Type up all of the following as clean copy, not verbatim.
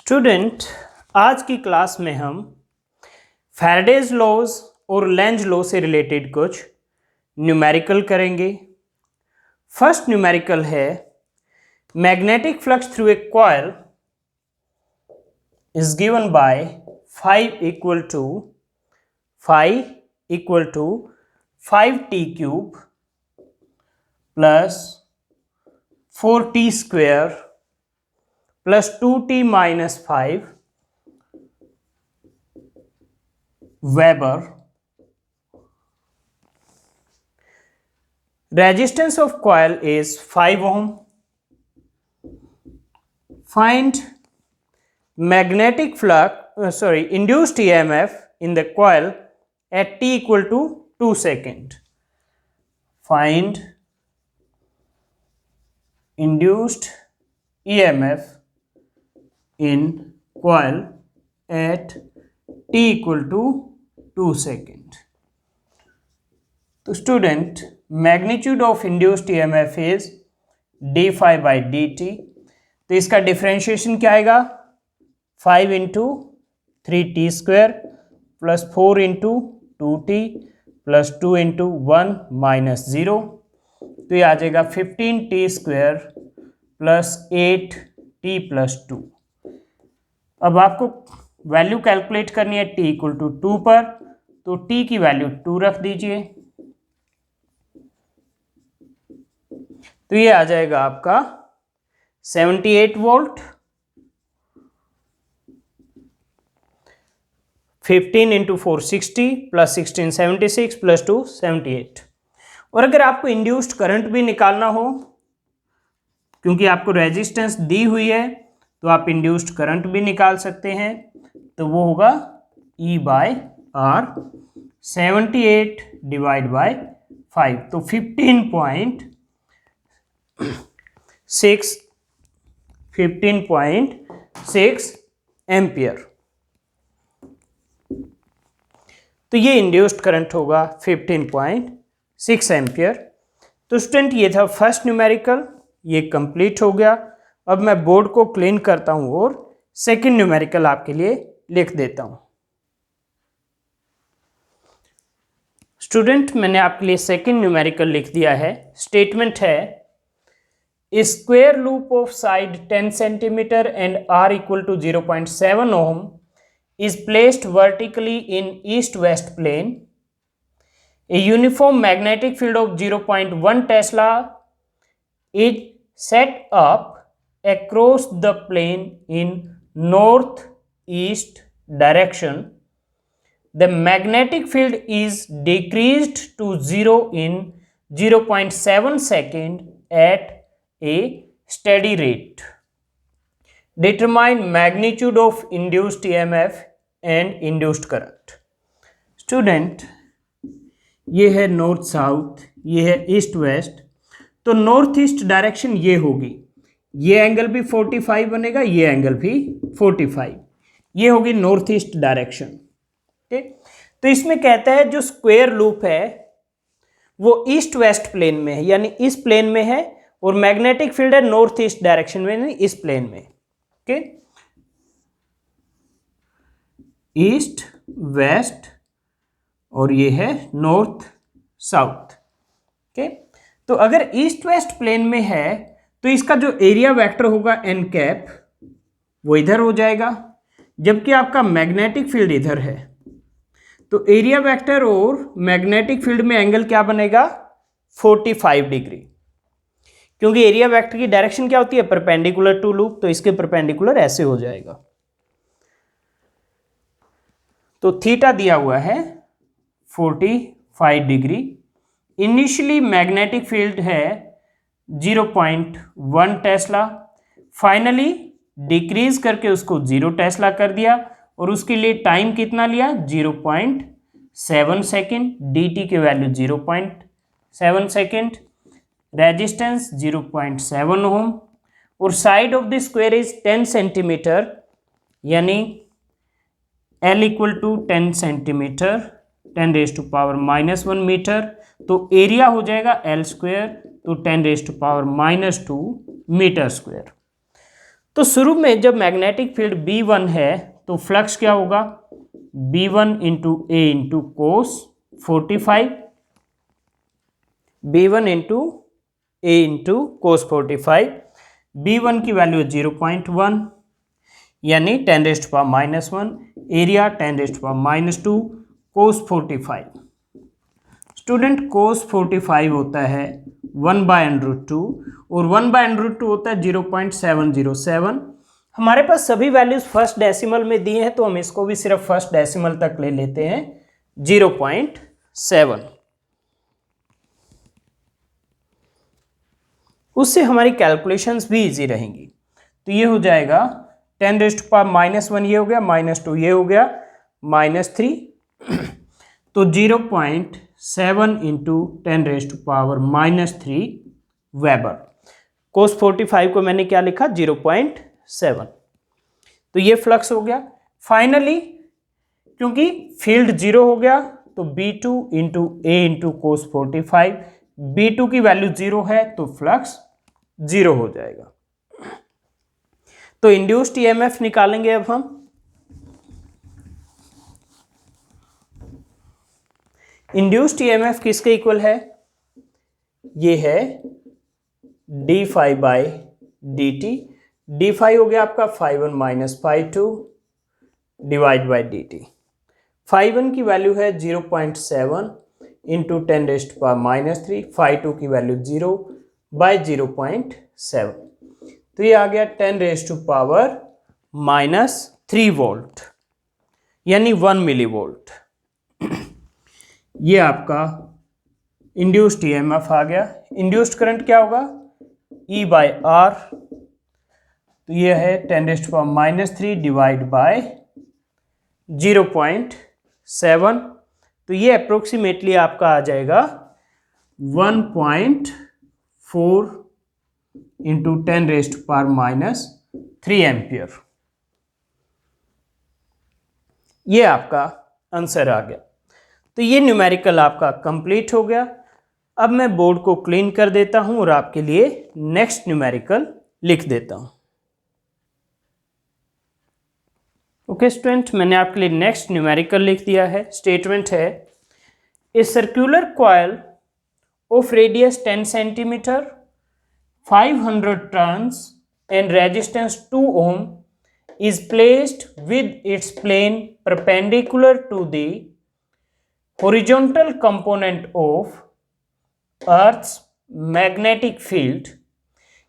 Student, आज की class में हम फैराडेज लॉज और लेंज लॉ से रिलेटेड कुछ न्यूमेरिकल करेंगे। फर्स्ट न्यूमेरिकल है magnetic flux through a coil is given by five equal to 5t cube प्लस 4t square plus 2t minus 5 Weber. Resistance of coil is 5 ohm. Find magnetic flux, induced EMF in the coil at t equal to 2 seconds. Find induced EMF in coil at t equal to 2 seconds. तो student, magnitude of induced EMF is d phi by dt। तो इसका differentiation क्या आएगा? 5 into 3t square plus 4 into 2t plus 2 into 1 minus 0। तो ये आ जाएगा 15t square plus 8t plus 2। अब आपको वैल्यू कैलकुलेट करनी है t इक्वल टू 2 पर, तो t की वैल्यू 2 रख दीजिए। तो ये आ जाएगा आपका 78 वोल्ट। 15 into 4 60 plus 16 76 plus 2 78। और अगर आपको इंड्यूस्ड करंट भी निकालना हो, क्योंकि आपको रेजिस्टेंस दी हुई है, तो आप इंड्यूस्ड करंट भी निकाल सकते हैं। तो वो होगा E by R 78 divide by 5, तो 15.6 एम्पियर। तो ये इंड्यूस्ड करंट होगा 15.6 एम्पियर। तो स्टूडेंट, ये था फर्स्ट न्यूमेरिकल, ये कंप्लीट हो गया। अब मैं बोर्ड को क्लीन करता हूं और सेकंड न्यूमेरिकल आपके लिए लिख देता हूं। स्टूडेंट, मैंने आपके लिए सेकंड न्यूमेरिकल लिख दिया है। स्टेटमेंट है square loop of side 10 centimetre and r equal to 0.7 ohm is placed vertically in east west plane. A uniform magnetic field of 0.1 tesla is set up across the plane in northeast direction. The magnetic field is decreased to 0 in 0.7 second at a steady rate. Determine magnitude of induced EMF and induced current. Student, ये है north south, ये है east west. तो north east direction ये होगी, ये angle भी 45 बनेगा, ये एंगल भी 45, ये होगी नॉर्थ ईस्ट डायरेक्शन। ठीक, तो इसमें कहता है जो स्क्वायर लूप है वो ईस्ट वेस्ट प्लेन में है, यानी इस प्लेन में है, और मैग्नेटिक फील्ड है नॉर्थ ईस्ट डायरेक्शन में, यानी इस प्लेन में। ओके, ईस्ट वेस्ट और ये है नॉर्थ साउथ। ओके, तो अगर ईस्ट वेस्ट प्लेन में है तो इसका जो एरिया वेक्टर होगा एन कैप, वो इधर हो जाएगा, जबकि आपका मैग्नेटिक फील्ड इधर है। तो एरिया वेक्टर और मैग्नेटिक फील्ड में एंगल क्या बनेगा? 45 डिग्री, क्योंकि एरिया वेक्टर की डायरेक्शन क्या होती है? परपेंडिकुलर टू लूप, तो इसके परपेंडिकुलर ऐसे हो जाएगा। तो थीटा दिया हुआ है 45 डिग्री। इनिशियली मैग्नेटिक फील्ड है 0.1 टेस्ला, फाइनली डिक्रीज करके उसको 0 टेस्ला कर दिया, और उसके लिए टाइम कितना लिया? 0.7 सेकेंड। dt की वैल्यू 0.7 सेकेंड, रेजिस्टेंस 0.7 ओम, और side of the square is 10 centimetre, यानी L equal to 10 centimetre 10⁻⁻1 metre. तो एरिया हो जाएगा L स्क्वायर, तो 10⁻⁻2 मीटर स्क्वायर। तो शुरू में जब मैग्नेटिक फील्ड B1 है तो फ्लक्स क्या होगा, B1 इंटू ए इंटू कोस 45, B1 इंटू ए इंटू कोस 45, B1 की वैल्यू 0.1 यानी 10⁻⁻1, एरिया 10⁻⁻2, कोस 45। स्टूडेंट कोस 45 होता है 1/√2 और 1/√2 होता है 0.707। हमारे पास सभी वैल्यूज फर्स्ट डेसिमल में दिए हैं तो हम इसको भी सिर्फ फर्स्ट डेसिमल तक ले लेते हैं 0.7। उससे हमारी कैलकुलेशंस भी इजी रहेंगी। तो ये हो जाएगा 10⁻⁻1 ये हो गया, -2 ये हो गया, -3 तो 0.7 इंटू 10⁻⁻³ वेबर। कोस 45 को मैंने क्या लिखा, 0.7। तो ये फ्लक्स हो गया। फाइनली क्योंकि फील्ड 0 हो गया तो B2 इंटू ए इंटू कोस 45, B2 की वैल्यू 0 है तो फ्लक्स 0 हो जाएगा। तो इंड्यूस्ड ईएमएफ निकालेंगे अब हम। इंड्यूस्ड ईएमएफ किसके इक्वल है, ये है d∅/dt। d∅ हो गया आपका ∅1 - ∅2 डिवाइड बाई dt। ∅1 की वैल्यू है 0.7 इंटू 10⁻⁻3, ∅2 की वैल्यू 0 बाई 0.7, तो ये आ गया 10⁻⁻³ वोल्ट यानी 1 मिलीवोल्ट। ये आपका इंड्यूस्ड ईएमएफ आ गया। इंड्यूस्ड करंट क्या होगा, E/R, तो ये है 10⁻³ डिवाइड बाय 0.7, तो ये अप्रोक्सीमेटली आपका आ जाएगा 1.4 इंटू 10⁻³ एम्पियर। ये आपका आंसर आ गया। तो ये न्यूमेरिकल आपका कंप्लीट हो गया। अब मैं बोर्ड को क्लीन कर देता हूं और आपके लिए नेक्स्ट न्यूमेरिकल लिख देता हूं। ओके स्टूडेंट, मैंने आपके लिए नेक्स्ट न्यूमेरिकल लिख दिया है। स्टेटमेंट है, a circular coil of radius 10 centimetre, 500 turns and resistance 2 ohm is placed with its plane perpendicular to the horizontal component of Earth's magnetic field।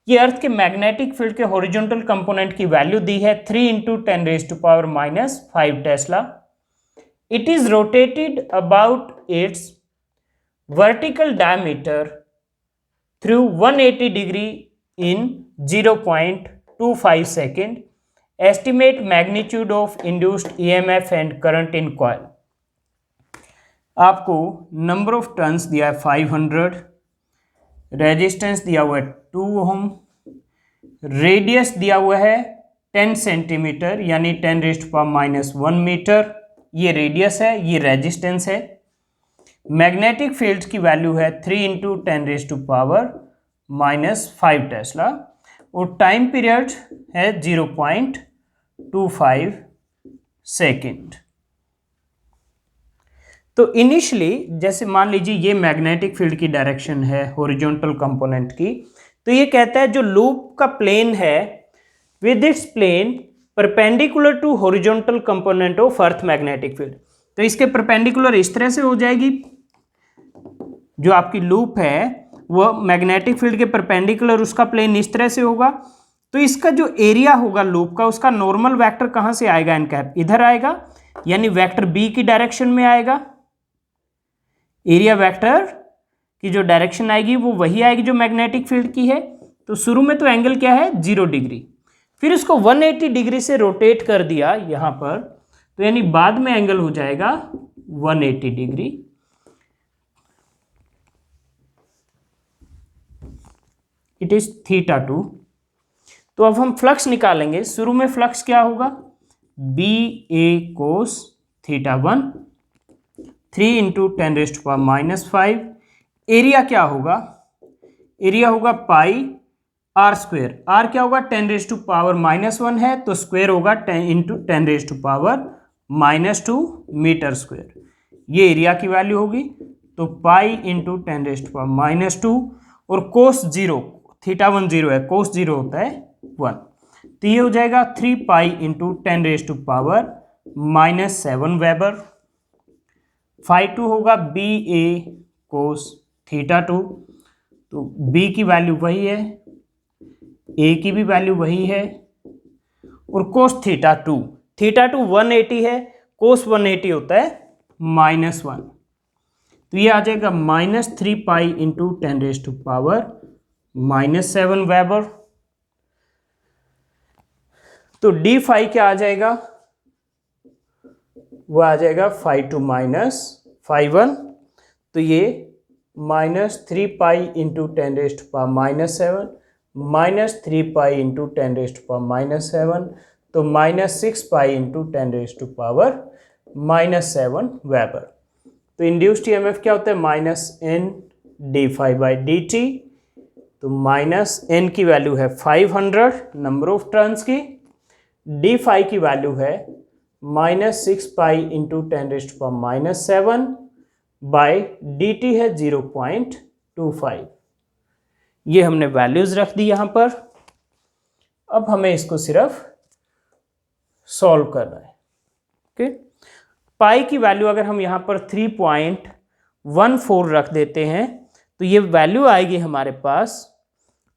ये अर्थ के मैग्नेटिक फील्ड के हॉरिजॉन्टल कंपोनेंट की value दी है 3 into 10⁻⁻5 Tesla. It is rotated about it's vertical diameter through 180 degree in 0.25 second. Estimate magnitude of induced EMF and current in coil। आपको number of turns दिया है 500, resistance दिया हुआ है 2 ओम, radius दिया हुआ है 10 सेंटीमीटर यानी 10⁻⁻1 मीटर, ये रेडियस है, ये रेजिस्टेंस है। मैग्नेटिक फील्ड की वैल्यू है 3 इंटू 10⁻⁻5 टेस्ला और टाइम पीरियड है 0.25 सेकेंड। तो इनिशियली जैसे मान लीजिए ये मैग्नेटिक फील्ड की डायरेक्शन है हॉरिजॉन्टल कंपोनेंट की, तो ये कहता है जो लूप का प्लेन है with its plane perpendicular to horizontal component of earth magnetic field, तो इसके परपेंडिकुलर इस तरह से हो जाएगी। जो आपकी लूप है वो मैग्नेटिक फील्ड के परपेंडिकुलर उसका प्लेन इस तरह से होगा, तो इसका जो एरिया होगा लूप का उसका नॉर्मल वेक्टर कहां से आएगा, एन कैप इधर आएगा यानी वेक्टर बी की डायरेक्शन में आएगा। एरिया वेक्टर की जो डायरेक्शन आएगी वो वही आएगी जो मैग्नेटिक फील्ड की है। तो शुरू में तो एंगल क्या है 0 डिग्री, फिर इसको 180 डिग्री से रोटेट कर दिया यहां पर, तो यानी बाद में एंगल हो जाएगा 180 डिग्री। It is θ2। तो अब हम फ्लक्स निकालेंगे। शुरू में फ्लक्स क्या होगा, BA cos θ1 3 इंटू 10⁻⁻5। एरिया क्या होगा, एरिया होगा पाई आर स्क्वेयर, आर क्या होगा 10⁻⁻1 है तो स्क्वेयर होगा 10 × 10⁻⁻2 मीटर स्क्वेयर। ये एरिया की वैल्यू होगी तो पाई इंटू 10⁻⁻2 और कोस 0 θ1 0 है, कोस 0 होता है 1, तो ये हो जाएगा 3 पाई इंटू 10⁻⁻7 वेबर। फाई 2 होगा बी ए कोस θ2, तो बी की वैल्यू वही है, ए की भी वैल्यू वही है, और कोस θ2 180 है, कोस 180 होता है -1, तो ये आ जाएगा -3 पाई इंटू 10⁻⁻7 वेबर। तो डी फाई क्या आ जाएगा, वो आ जाएगा फाई 2 माइनस फाई 1, तो ये -3 पाई इंटू 10⁻⁻7 -3 पाई इंटू 10⁻⁻7, तो -6 पाई इंटू 10⁻⁻7 वेबर। तो इंड्यूस्ड ईएमएफ क्या होता है, -n d∅/dt, तो -n की वैल्यू है 500 नंबर ऑफ टर्न्स की, d∅ की वैल्यू है -6 पाई इंटू 10⁻⁻7 बाई dt है 0.25। ये हमने वैल्यूज रख दी यहाँ पर। अब हमें इसको सिर्फ सॉल्व करना है। ओके, पाई की वैल्यू अगर हम यहाँ पर 3.14 रख देते हैं तो ये वैल्यू आएगी हमारे पास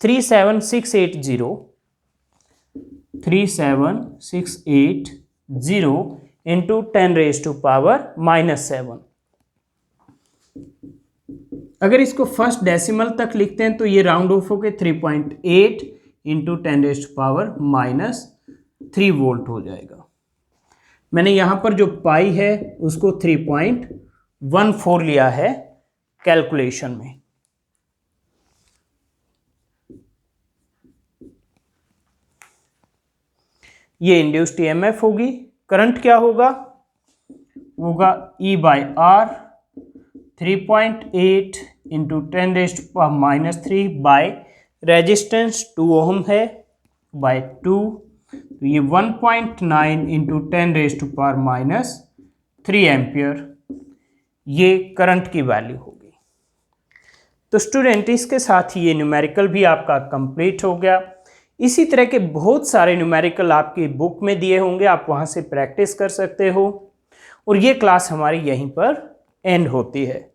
37680 इंटू 10⁻⁻7। अगर इसको फर्स्ट डेसिमल तक लिखते हैं तो ये राउंड ऑफ होके 3.8 इंटू 10⁻⁻3 वोल्ट हो जाएगा। मैंने यहाँ पर जो पाई है उसको 3.14 लिया है कैलकुलेशन में। ये इंड्यूस्ड ईएमएफ होगी। करंट क्या होगा, E/R 3.8 इंटू 10⁻³ बाय रेजिस्टेंस 2 ओम है बाय 2, तो ये 1.9 इंटू 10⁻³ एम्पियर, ये करंट की वैल्यू होगी। तो स्टूडेंट इसके साथ ही ये न्यूमेरिकल भी आपका कंप्लीट हो गया। इसी तरह के बहुत सारे न्यूमेरिकल आपकी बुक में दिए होंगे, आप वहाँ से प्रैक्टिस कर सकते हो। और ये क्लास हमारी यहीं पर एंड होती है।